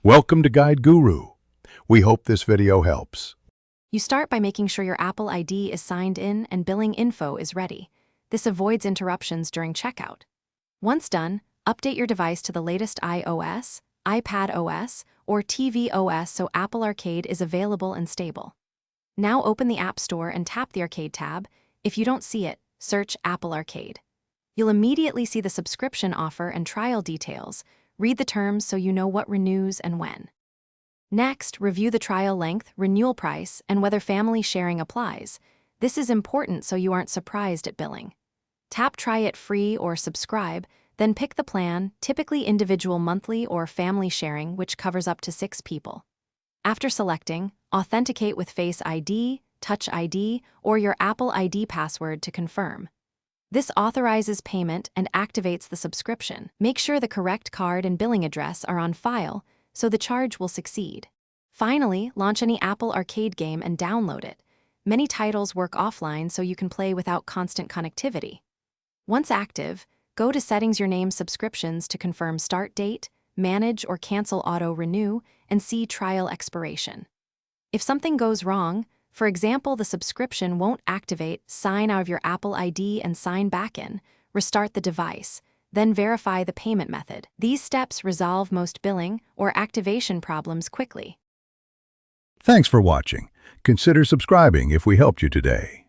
Welcome to Guide Guru. We hope this video helps. You start by making sure your Apple ID is signed in and billing info is ready. This avoids interruptions during checkout. Once done, update your device to the latest iOS, iPadOS, or tvOS so Apple Arcade is available and stable. Now open the App Store and tap the Arcade tab. If you don't see it, search Apple Arcade. You'll immediately see the subscription offer and trial details. Read the terms so you know what renews and when. Next, review the trial length, renewal price, and whether family sharing applies. This is important so you aren't surprised at billing. Tap Try It Free or Subscribe, then pick the plan, typically individual monthly or family sharing, which covers up to 6 people. After selecting, authenticate with Face ID, Touch ID, or your Apple ID password to confirm. This authorizes payment and activates the subscription. Make sure the correct card and billing address are on file, so the charge will succeed. Finally, launch any Apple Arcade game and download it. Many titles work offline so you can play without constant connectivity. Once active, go to Settings Your Name Subscriptions to confirm start date, manage or cancel auto-renew, and see trial expiration. If something goes wrong, for example, the subscription won't activate, sign out of your Apple ID and sign back in, restart the device, then verify the payment method. These steps resolve most billing or activation problems quickly. Thanks for watching. Consider subscribing if we helped you today.